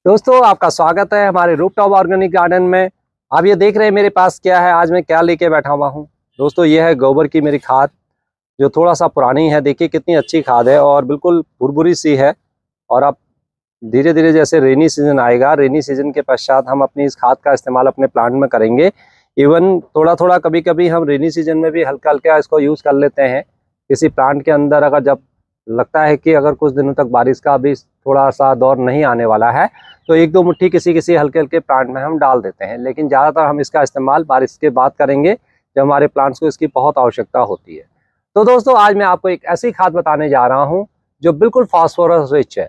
दोस्तों आपका स्वागत है हमारे रूफटॉप ऑर्गेनिक गार्डन में। आप ये देख रहे हैं मेरे पास क्या है, आज मैं क्या लेके बैठा हुआ हूँ। दोस्तों ये है गोबर की मेरी खाद, जो थोड़ा सा पुरानी है। देखिए कितनी अच्छी खाद है और बिल्कुल भुरभुरी सी है। और अब धीरे धीरे जैसे रेनी सीजन आएगा, रेनी सीजन के पश्चात हम अपनी इस खाद का इस्तेमाल अपने प्लांट में करेंगे। इवन थोड़ा थोड़ा कभी कभी हम रेनी सीजन में भी हल्का हल्का इसको यूज़ कर लेते हैं किसी प्लांट के अंदर। अगर जब लगता है कि अगर कुछ दिनों तक बारिश का भी थोड़ा सा दौर नहीं आने वाला है, तो एक दो मुट्ठी किसी किसी हल्के हल्के प्लांट में हम डाल देते हैं। लेकिन ज़्यादातर हम इसका इस्तेमाल बारिश के बाद करेंगे, जब हमारे प्लांट्स को इसकी बहुत आवश्यकता होती है। तो दोस्तों आज मैं आपको एक ऐसी खाद बताने जा रहा हूँ जो बिल्कुल फास्फोरस रिच है।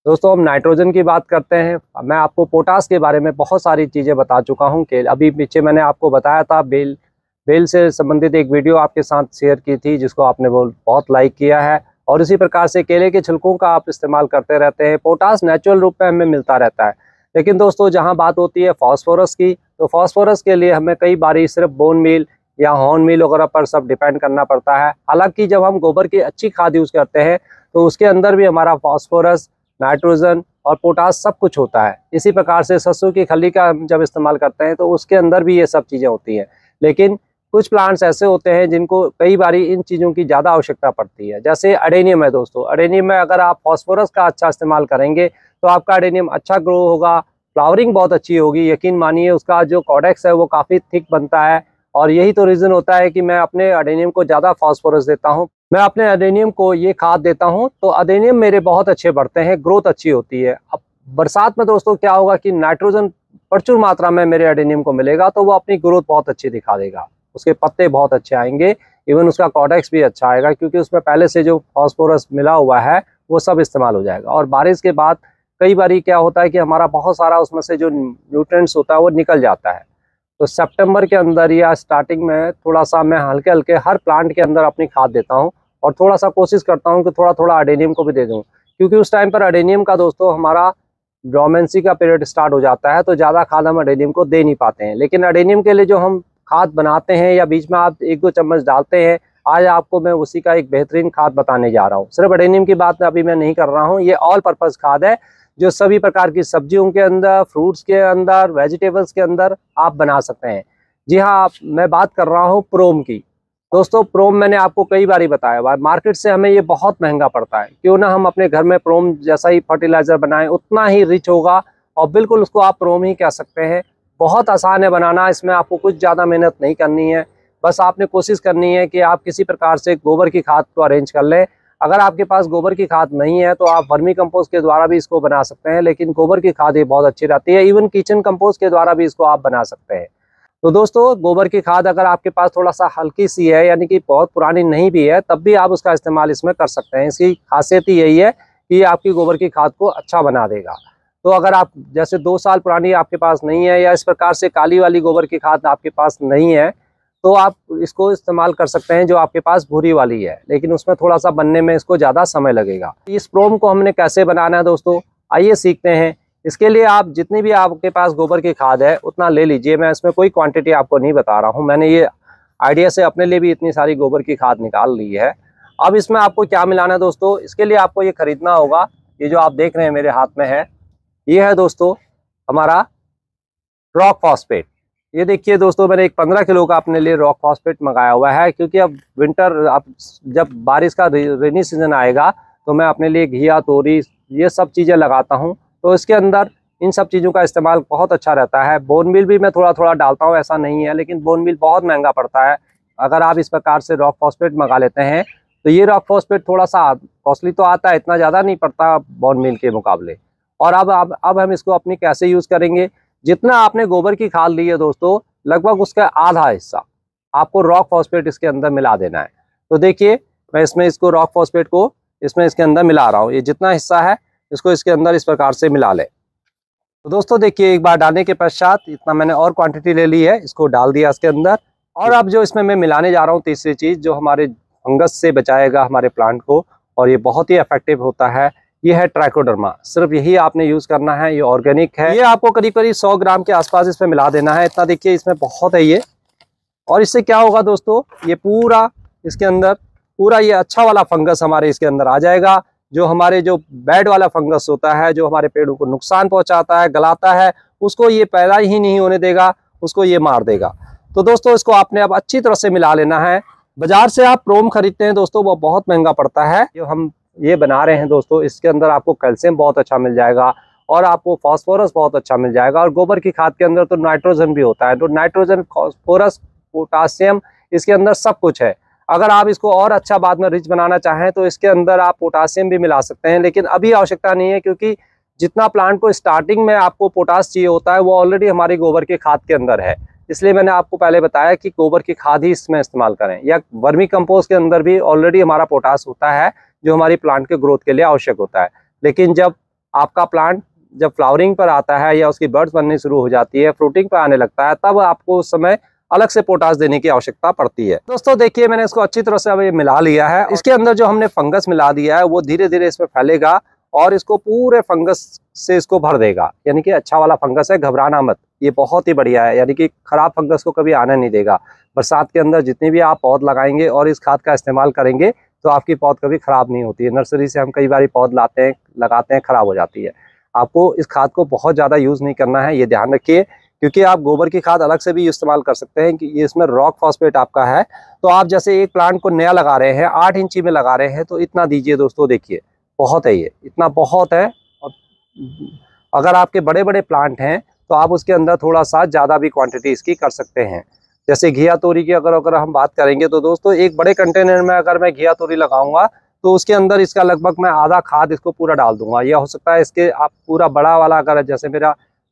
दोस्तों हम नाइट्रोजन की बात करते हैं, मैं आपको पोटास के बारे में बहुत सारी चीज़ें बता चुका हूँ। कि अभी पीछे मैंने आपको बताया था बेल से संबंधित एक वीडियो आपके साथ शेयर की थी, जिसको आपने बहुत लाइक किया है। और इसी प्रकार से केले के छिलकों का आप इस्तेमाल करते रहते हैं। पोटास नेचुरल रूप में हमें मिलता रहता है। लेकिन दोस्तों जहां बात होती है फास्फोरस की, तो फास्फोरस के लिए हमें कई बारी सिर्फ बोन मील या हॉर्न मील वगैरह पर सब डिपेंड करना पड़ता है। हालांकि जब हम गोबर की अच्छी खाद यूज़ करते हैं तो उसके अंदर भी हमारा फास्फोरस, नाइट्रोजन और पोटास सब कुछ होता है। इसी प्रकार से सरसों की खली का हम जब इस्तेमाल करते हैं तो उसके अंदर भी ये सब चीज़ें होती हैं। लेकिन कुछ प्लांट्स ऐसे होते हैं जिनको कई बारी इन चीज़ों की ज़्यादा आवश्यकता पड़ती है। जैसे अडेनियम है दोस्तों, अडेनियम में अगर आप फास्फोरस का अच्छा इस्तेमाल करेंगे तो आपका अडेनियम अच्छा ग्रो होगा, फ्लावरिंग बहुत अच्छी होगी। यकीन मानिए उसका जो कॉडेक्स है वो काफ़ी थिक बनता है। और यही तो रीज़न होता है कि मैं अपने अडेनियम को ज़्यादा फास्फोरस देता हूँ। मैं अपने अडेनियम को ये खाद देता हूँ तो अडेनियम मेरे बहुत अच्छे बढ़ते हैं, ग्रोथ अच्छी होती है। अब बरसात में दोस्तों क्या होगा कि नाइट्रोजन प्रचुर मात्रा में मेरे अडेनियम को मिलेगा, तो वो अपनी ग्रोथ बहुत अच्छी दिखा देगा। उसके पत्ते बहुत अच्छे आएंगे, इवन उसका कॉडेक्स भी अच्छा आएगा, क्योंकि उसमें पहले से जो फास्फोरस मिला हुआ है वो सब इस्तेमाल हो जाएगा। और बारिश के बाद कई बारी क्या होता है कि हमारा बहुत सारा उसमें से जो न्यूट्रिएंट्स होता है वो निकल जाता है। तो सितंबर के अंदर या स्टार्टिंग में थोड़ा सा मैं हल्के हल्के हर प्लांट के अंदर अपनी खाद देता हूँ। और थोड़ा सा कोशिश करता हूँ कि थोड़ा थोड़ा अडेनियम को भी दे दूँ, क्योंकि उस टाइम पर अडेनियम का दोस्तों हमारा डोमेंसी का पीरियड स्टार्ट हो जाता है, तो ज़्यादा खाद हम अडेनियम को दे नहीं पाते हैं। लेकिन अडेनियम के लिए जो हम खाद बनाते हैं या बीच में आप एक दो चम्मच डालते हैं, आज आपको मैं उसी का एक बेहतरीन खाद बताने जा रहा हूँ। सिर्फ अडेनियम की बात अभी मैं नहीं कर रहा हूँ, ये ऑल पर्पज़ खाद है जो सभी प्रकार की सब्जियों के अंदर, फ्रूट्स के अंदर, वेजिटेबल्स के अंदर आप बना सकते हैं। जी हाँ, मैं बात कर रहा हूँ प्रोम की। दोस्तों प्रोम मैंने आपको कई बार बताया हुआ है, मार्केट से हमें ये बहुत महंगा पड़ता है। क्यों ना हम अपने घर में प्रोम जैसा ही फर्टिलाइजर बनाएं, उतना ही रिच होगा। और बिल्कुल उसको आप प्रोम ही कह सकते हैं। बहुत आसान है बनाना, इसमें आपको कुछ ज़्यादा मेहनत नहीं करनी है। बस आपने कोशिश करनी है कि आप किसी प्रकार से गोबर की खाद को अरेंज कर लें। अगर आपके पास गोबर की खाद नहीं है तो आप वर्मी कंपोस्ट के द्वारा भी इसको बना सकते हैं, लेकिन गोबर की खाद ये बहुत अच्छी रहती है। इवन किचन कंपोस्ट के द्वारा भी इसको आप बना सकते हैं। तो दोस्तों गोबर की खाद अगर आपके पास थोड़ा सा हल्की सी है, यानी कि बहुत पुरानी नहीं भी है, तब भी आप उसका इस्तेमाल इसमें कर सकते हैं। इसकी खासियत ही यही है कि आपकी गोबर की खाद को अच्छा बना देगा। तो अगर आप जैसे 2 साल पुरानी आपके पास नहीं है, या इस प्रकार से काली वाली गोबर की खाद आपके पास नहीं है, तो आप इसको इस्तेमाल कर सकते हैं जो आपके पास भूरी वाली है। लेकिन उसमें थोड़ा सा बनने में इसको ज़्यादा समय लगेगा। इस प्रोम को हमने कैसे बनाना है दोस्तों, आइए सीखते हैं। इसके लिए आप जितनी भी आपके पास गोबर की खाद है उतना ले लीजिए। मैं इसमें कोई क्वांटिटी आपको नहीं बता रहा हूँ, मैंने ये आइडिया से अपने लिए भी इतनी सारी गोबर की खाद निकाल ली है। अब इसमें आपको क्या मिलाना है दोस्तों, इसके लिए आपको ये खरीदना होगा। ये जो आप देख रहे हैं मेरे हाथ में है, ये है दोस्तों हमारा रॉक फॉस्फेट। ये देखिए दोस्तों, मैंने एक 15 किलो का अपने लिए रॉक फॉस्फेट मंगाया हुआ है, क्योंकि अब विंटर, अब जब बारिश का रेनी सीजन आएगा तो मैं अपने लिए घिया, तोरी, ये सब चीज़ें लगाता हूँ। तो इसके अंदर इन सब चीज़ों का इस्तेमाल बहुत अच्छा रहता है। बोन मील भी मैं थोड़ा थोड़ा डालता हूँ, ऐसा नहीं है, लेकिन बोन मील बहुत महंगा पड़ता है। अगर आप इस प्रकार से रॉक फॉस्फेट मंगा लेते हैं तो ये रॉक फॉस्फेट थोड़ा सा कॉस्टली तो आता है, इतना ज़्यादा नहीं पड़ता बोन मील के मुकाबले। और अब हम इसको अपनी कैसे यूज़ करेंगे, जितना आपने गोबर की खाद ली है दोस्तों, लगभग उसका आधा हिस्सा आपको रॉक फॉस्फेट इसके अंदर मिला देना है। तो देखिए मैं इसमें इसको रॉक फॉस्फेट को इसमें इसके अंदर मिला रहा हूँ। ये जितना हिस्सा है इसको इसके अंदर इस प्रकार से मिला ले। तो दोस्तों देखिए, एक बार डालने के पश्चात इतना मैंने और क्वांटिटी ले ली है, इसको डाल दिया इसके अंदर। और अब जो इसमें मैं मिलाने जा रहा हूँ तीसरी चीज़, जो हमारे फंगस से बचाएगा हमारे प्लांट को, और ये बहुत ही इफेक्टिव होता है, ये है ट्राइकोडर्मा। सिर्फ यही आपने यूज़ करना है, ये ऑर्गेनिक है। ये आपको करीब करीब 100 ग्राम के आसपास इसमें मिला देना है। इतना देखिए इसमें बहुत है ये। और इससे क्या होगा दोस्तों, ये पूरा इसके अंदर पूरा ये अच्छा वाला फंगस हमारे इसके अंदर आ जाएगा। जो हमारे जो बैड वाला फंगस होता है, जो हमारे पेड़ों को नुकसान पहुंचाता है, गलाता है, उसको ये पैदा ही नहीं होने देगा, उसको ये मार देगा। तो दोस्तों इसको आपने अब अच्छी तरह से मिला लेना है। बाजार से आप प्रोम खरीदते हैं दोस्तों, वो बहुत महंगा पड़ता है। जो हम ये बना रहे हैं दोस्तों, इसके अंदर आपको कैल्शियम बहुत अच्छा मिल जाएगा और आपको फास्फोरस बहुत अच्छा मिल जाएगा। और गोबर की खाद के अंदर तो नाइट्रोजन भी होता है, तो नाइट्रोजन, फास्फोरस, पोटासियम, इसके अंदर सब कुछ है। अगर आप इसको और अच्छा बाद में रिच बनाना चाहें तो इसके अंदर आप पोटासियम भी मिला सकते हैं, लेकिन अभी आवश्यकता नहीं है, क्योंकि जितना प्लांट को स्टार्टिंग में आपको पोटास चाहिए होता है वो ऑलरेडी हमारी गोबर की खाद के अंदर है। इसलिए मैंने आपको पहले बताया कि गोबर की खाद ही इसमें इस्तेमाल करें, या वर्मी कंपोस्ट के अंदर भी ऑलरेडी हमारा पोटास होता है जो हमारी प्लांट के ग्रोथ के लिए आवश्यक होता है। लेकिन जब आपका प्लांट जब फ्लावरिंग पर आता है या उसकी बर्ड्स बननी शुरू हो जाती है, फ्रूटिंग पर आने लगता है, तब आपको उस समय अलग से पोटास देने की आवश्यकता पड़ती है। दोस्तों देखिए, मैंने इसको अच्छी तरह से अब ये मिला लिया है। इसके अंदर जो हमने फंगस मिला दिया है वो धीरे धीरे इसमें फैलेगा और इसको पूरे फंगस से इसको भर देगा। यानी कि अच्छा वाला फंगस है, घबराना मत, ये बहुत ही बढ़िया है। यानी कि खराब फंगस को कभी आने नहीं देगा। बरसात के अंदर जितनी भी आप पौध लगाएंगे और इस खाद का इस्तेमाल करेंगे तो आपकी पौध कभी खराब नहीं होती है। नर्सरी से हम कई बार पौध लाते हैं, लगाते हैं, खराब हो जाती है। आपको इस खाद को बहुत ज़्यादा यूज़ नहीं करना है, ये ध्यान रखिए, क्योंकि आप गोबर की खाद अलग से भी इस्तेमाल कर सकते हैं कि ये इसमें रॉक फॉस्फेट आपका है। तो आप जैसे एक प्लांट को नया लगा रहे हैं, 8 इंची में लगा रहे हैं, तो इतना दीजिए दोस्तों। देखिए बहुत है, ये इतना बहुत है। और अगर आपके बड़े बड़े प्लांट हैं तो आप उसके अंदर थोड़ा सा ज़्यादा भी क्वांटिटी इसकी कर सकते हैं। जैसे घिया तोरी की अगर हम बात करेंगे तो दोस्तों एक बड़े कंटेनर में अगर मैं घिया तोरी लगाऊंगा तो उसके अंदर इसका लगभग मैं आधा खाद इसको पूरा डाल दूंगा। यह हो सकता है इसके आप पूरा बड़ा वाला, अगर जैसे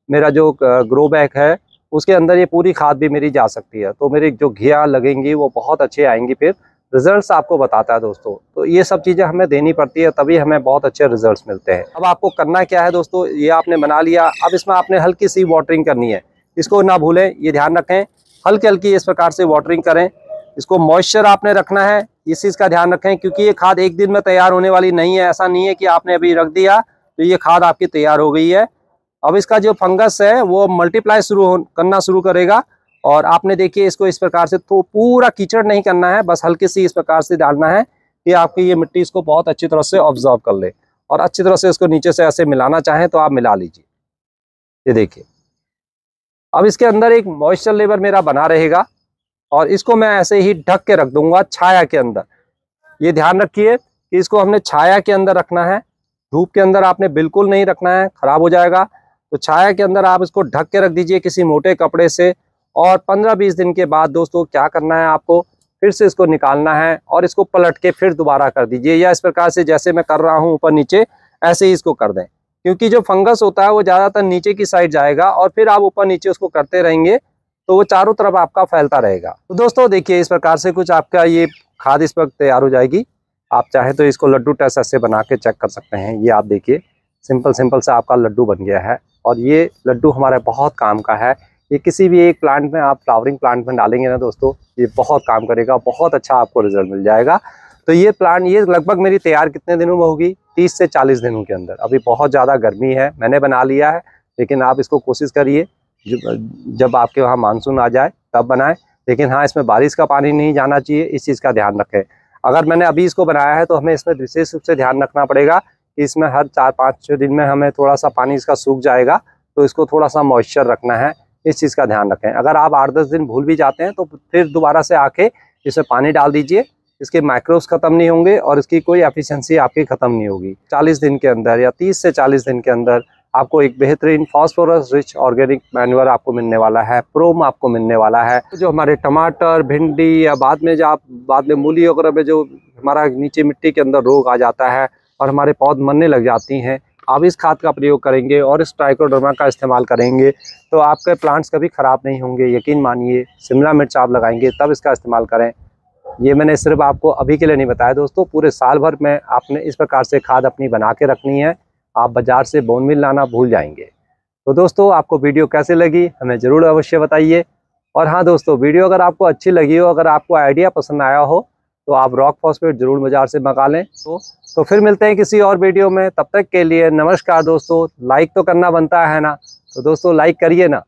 मेरा जो ग्रो बैग है उसके अंदर ये पूरी खाद भी मेरी जा सकती है। तो मेरी जो घिया लगेंगी वो बहुत अच्छे आएंगी, फिर रिजल्ट्स आपको बताता है दोस्तों। तो ये सब चीज़ें हमें देनी पड़ती है, तभी हमें बहुत अच्छे रिजल्ट्स मिलते हैं। अब आपको करना क्या है दोस्तों, ये आपने बना लिया। अब इसमें आपने हल्की सी वाटरिंग करनी है, इसको ना भूलें, ये ध्यान रखें, हल्की हल्की इस प्रकार से वाटरिंग करें। इसको मॉइस्चर आपने रखना है, इस चीज़ का ध्यान रखें, क्योंकि ये खाद एक दिन में तैयार होने वाली नहीं है। ऐसा नहीं है कि आपने अभी रख दिया तो ये खाद आपकी तैयार हो गई है। अब इसका जो फंगस है वो मल्टीप्लाई करना शुरू करेगा। और आपने देखिए इसको इस प्रकार से, तो पूरा कीचड़ नहीं करना है, बस हल्की सी इस प्रकार से डालना है कि आपकी ये मिट्टी इसको बहुत अच्छी तरह से ऑब्जर्व कर ले। और अच्छी तरह से इसको नीचे से ऐसे मिलाना चाहें तो आप मिला लीजिए। ये देखिए, अब इसके अंदर एक मॉइस्चर लेवल मेरा बना रहेगा और इसको मैं ऐसे ही ढक के रख दूंगा छाया के अंदर। ये ध्यान रखिए कि इसको हमने छाया के अंदर रखना है, धूप के अंदर आपने बिल्कुल नहीं रखना है, खराब हो जाएगा। तो छाया के अंदर आप इसको ढक के रख दीजिए किसी मोटे कपड़े से। और 15-20 दिन के बाद दोस्तों क्या करना है, आपको फिर से इसको निकालना है और इसको पलट के फिर दोबारा कर दीजिए, या इस प्रकार से जैसे मैं कर रहा हूँ ऊपर नीचे, ऐसे ही इसको कर दें। क्योंकि जो फंगस होता है वो ज़्यादातर नीचे की साइड जाएगा और फिर आप ऊपर नीचे उसको करते रहेंगे तो वो चारों तरफ आपका फैलता रहेगा। तो दोस्तों देखिए, इस प्रकार से कुछ आपका ये खाद इस वक्त तैयार हो जाएगी। आप चाहे तो इसको लड्डू टेस्ट ऐसे बना के चेक कर सकते हैं। ये आप देखिए, सिंपल से आपका लड्डू बन गया है। और ये लड्डू हमारे बहुत काम का है। ये किसी भी एक प्लांट में, आप फ्लावरिंग प्लांट में डालेंगे ना दोस्तों, ये बहुत काम करेगा, बहुत अच्छा आपको रिजल्ट मिल जाएगा। तो ये प्लांट ये लगभग मेरी तैयार कितने दिनों में होगी, 30 से 40 दिनों के अंदर। अभी बहुत ज़्यादा गर्मी है, मैंने बना लिया है, लेकिन आप इसको कोशिश करिए जब आपके वहाँ मानसून आ जाए तब बनाएं। लेकिन हाँ, इसमें बारिश का पानी नहीं जाना चाहिए, इस चीज़ का ध्यान रखें। अगर मैंने अभी इसको बनाया है तो हमें इसमें विशेष रूप से ध्यान रखना पड़ेगा कि इसमें हर 4-5 दिन में हमें थोड़ा सा पानी इसका सूख जाएगा, तो इसको थोड़ा सा मॉइस्चर रखना है, इस चीज़ का ध्यान रखें। अगर आप 8-10 दिन भूल भी जाते हैं तो फिर दोबारा से आके इसमें पानी डाल दीजिए, इसके माइक्रोब्स खत्म नहीं होंगे और इसकी कोई एफिशिएंसी आपकी खत्म नहीं होगी। 40 दिन के अंदर या 30 से 40 दिन के अंदर आपको एक बेहतरीन फास्फोरस रिच ऑर्गेनिक मैन्योर आपको मिलने वाला है, प्रोम आपको मिलने वाला है। जो हमारे टमाटर, भिंडी या बाद में मूली वगैरह में जो हमारा नीचे मिट्टी के अंदर रोग आ जाता है और हमारे पौध मरने लग जाती हैं, आप इस खाद का प्रयोग करेंगे और इस ट्राइकोडर्मा का इस्तेमाल करेंगे तो आपके प्लांट्स कभी ख़राब नहीं होंगे। यकीन मानिए, शिमला मिर्च आप लगाएंगे तब इसका इस्तेमाल करें। ये मैंने सिर्फ आपको अभी के लिए नहीं बताया दोस्तों, पूरे साल भर में आपने इस प्रकार से खाद अपनी बना के रखनी है। आप बाज़ार से बोन मिल लाना भूल जाएंगे। तो दोस्तों, आपको वीडियो कैसे लगी हमें ज़रूर अवश्य बताइए। और हाँ दोस्तों, वीडियो अगर आपको अच्छी लगी हो, अगर आपको आइडिया पसंद आया हो, तो आप रॉक फॉस्फेट ज़रूर बाज़ार से मंगा लें। तो फिर मिलते हैं किसी और वीडियो में, तब तक के लिए नमस्कार दोस्तों। लाइक तो करना बनता है ना, तो दोस्तों लाइक करिए ना।